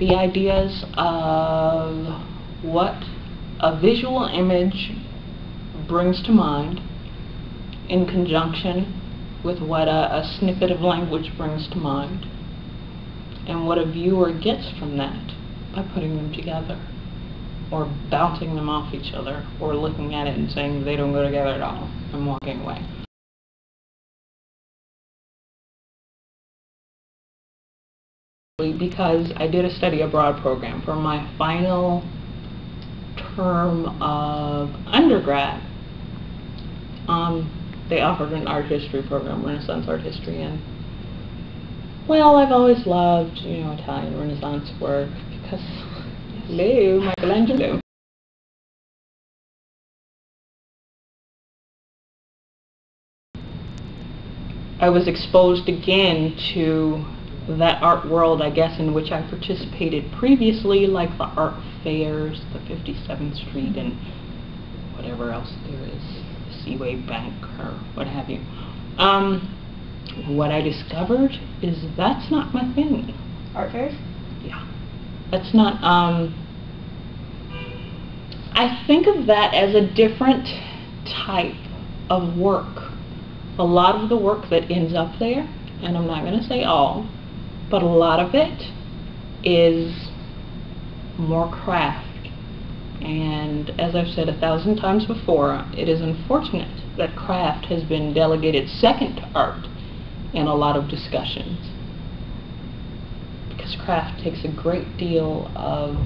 the ideas of what a visual image brings to mind in conjunction with what a snippet of language brings to mind, and what a viewer gets from that by putting them together, or bouncing them off each other, or looking at it and saying they don't go together at all, and walking away. Because I did a study abroad program for my final term of undergrad. They offered an art history program, Renaissance art history, and well, I've always loved, you know, Italian Renaissance work because, hello, Michelangelo. I was exposed again to that art world, I guess, in which I participated previously, like the art fairs, the 57th Street, and whatever else there is, the Seaway Bank, or what have you. What I discovered is that's not my thing. Art fairs? Yeah. That's not, I think of that as a different type of work. A lot of the work that ends up there, and I'm not going to say all, but a lot of it is more craft. And as I've said 1,000 times before, it is unfortunate that craft has been delegated second to art in a lot of discussions, because craft takes a great deal of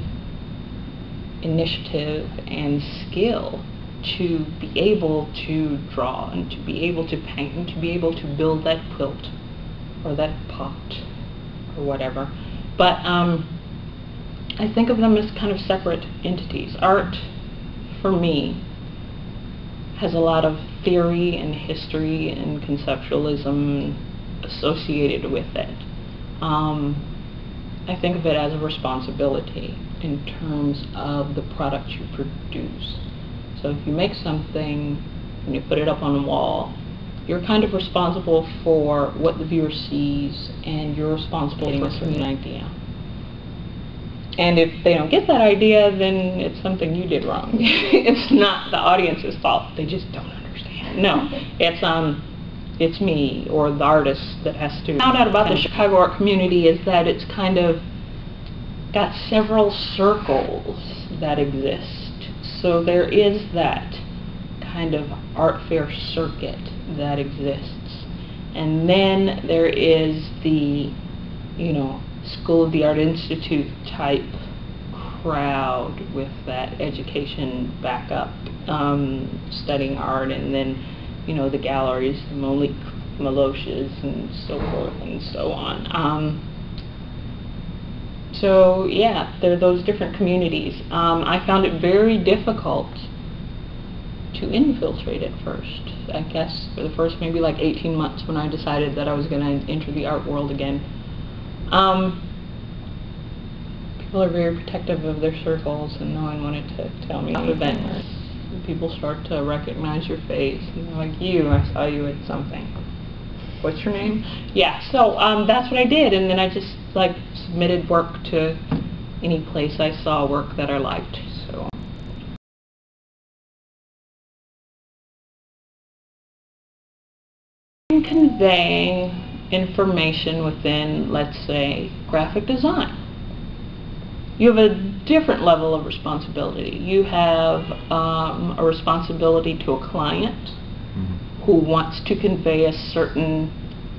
initiative and skill to be able to draw, and to be able to paint, and to be able to build that quilt or that pot or whatever. But I think of them as kind of separate entities. Art, for me, has a lot of theory and history and conceptualism associated with it. I think of it as a responsibility in terms of the product you produce. So if you make something and you put it up on a wall, you're kind of responsible for what the viewer sees, and you're responsible for an idea. And if they don't get that idea, then it's something you did wrong. It's not the audience's fault. They just don't understand. No, it's me or the artist that has to. What I found out about the Chicago art community is that it's kind of got several circles that exist. So there is that kind of art fair circuit that exists. And then there is the, you know, School of the Art Institute type crowd with that education backup, studying art, and then, you know, the galleries, the Monique Maloshes and so forth and so on. So yeah, there are those different communities. I found it very difficult to infiltrate at first. I guess for the first maybe like 18 months when I decided that I was going to enter the art world again. People are very protective of their circles, and no one wanted to tell me about events. People start to recognize your face, and they're like, I saw you at something. What's your name? Yeah, so that's what I did, and then I just like submitted work to any place I saw work that I liked. So. Conveying information within, let's say, graphic design. You have a different level of responsibility. You have a responsibility to a client who wants to convey a certain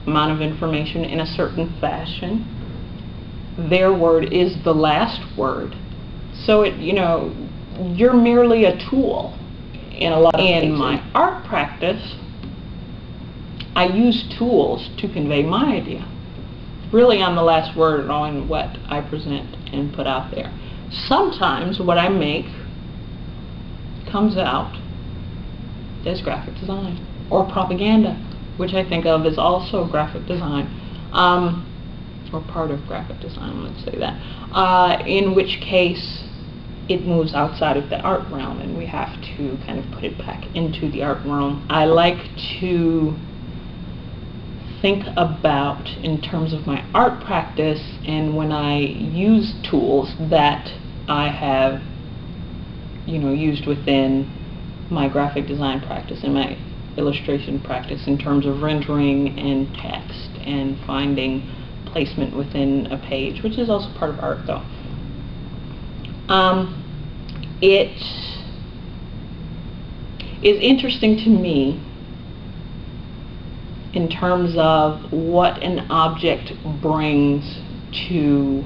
amount of information in a certain fashion. Their word is the last word. So it, you know, you're merely a tool in a lot of cases. In my art practice, I use tools to convey my idea. Really, I'm the last word on what I present and put out there. Sometimes what I make comes out as graphic design or propaganda, which I think of as also graphic design, or part of graphic design, let's say that, in which case it moves outside of the art realm and we have to kind of put it back into the art realm. I like to think about in terms of my art practice and when I use tools that I have, used within my graphic design practice and my illustration practice in terms of rendering and text and finding placement within a page, which is also part of art though. It is interesting to me in terms of what an object brings to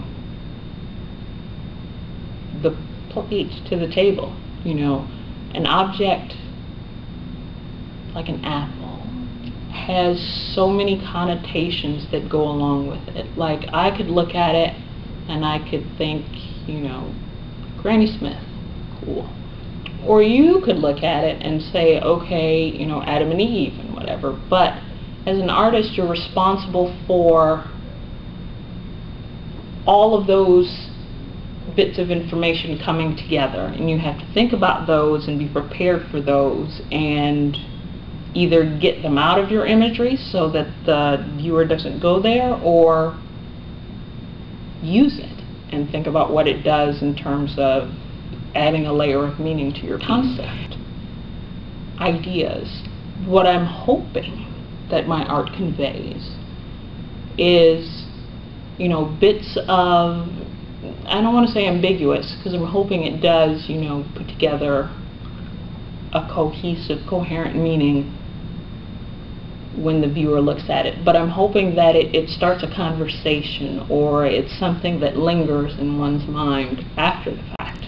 the plate, to the table. An object like an apple has so many connotations that go along with it. Like, I could look at it and I could think, Granny Smith, cool. Or you could look at it and say, okay, Adam and Eve and whatever. But as an artist, you're responsible for all of those bits of information coming together, and you have to think about those and be prepared for those and either get them out of your imagery so that the viewer doesn't go there, or use it and think about what it does in terms of adding a layer of meaning to your concept. Ideas. What I'm hoping that my art conveys is, bits of, I don't want to say ambiguous, because I'm hoping it does, put together a cohesive, coherent meaning when the viewer looks at it. But I'm hoping that it starts a conversation, or it's something that lingers in one's mind after the fact.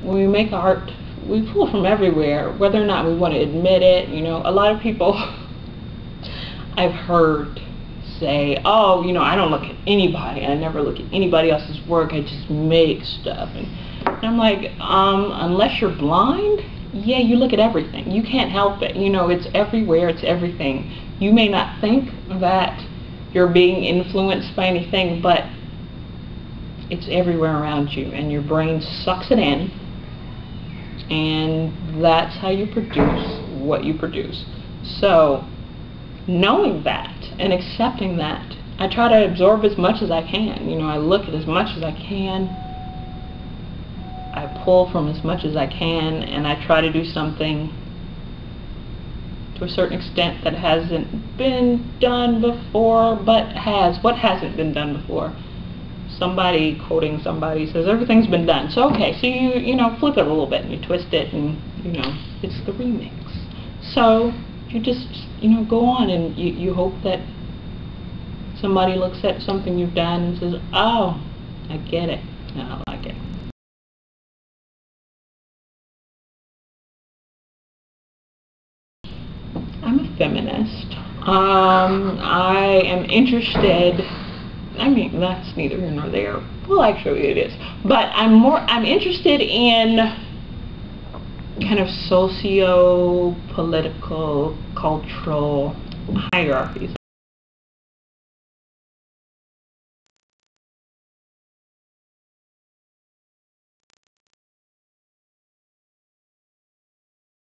When we make art, we pull from everywhere, whether or not we want to admit it. A lot of people I've heard say, oh, I don't look at anybody, I never look at anybody else's work, I just make stuff. And I'm like, unless you're blind, yeah, you look at everything. You can't help it. It's everywhere, it's everything. You may not think that you're being influenced by anything, but it's everywhere around you, and your brain sucks it in, and that's how you produce what you produce. So, knowing that and accepting that, I try to absorb as much as I can. I look at as much as I can, I pull from as much as I can, and I try to do something to a certain extent that hasn't been done before, but what hasn't been done before? Somebody quoting somebody says everything's been done. So okay, so you flip it a little bit and you twist it, and it's the remix. So you just go on, and you hope that somebody looks at something you've done and says, oh, I get it, and I like it. I'm a feminist. I am interested, that's neither here nor there. Well, actually it is. But I'm interested in kind of socio-political, cultural hierarchies.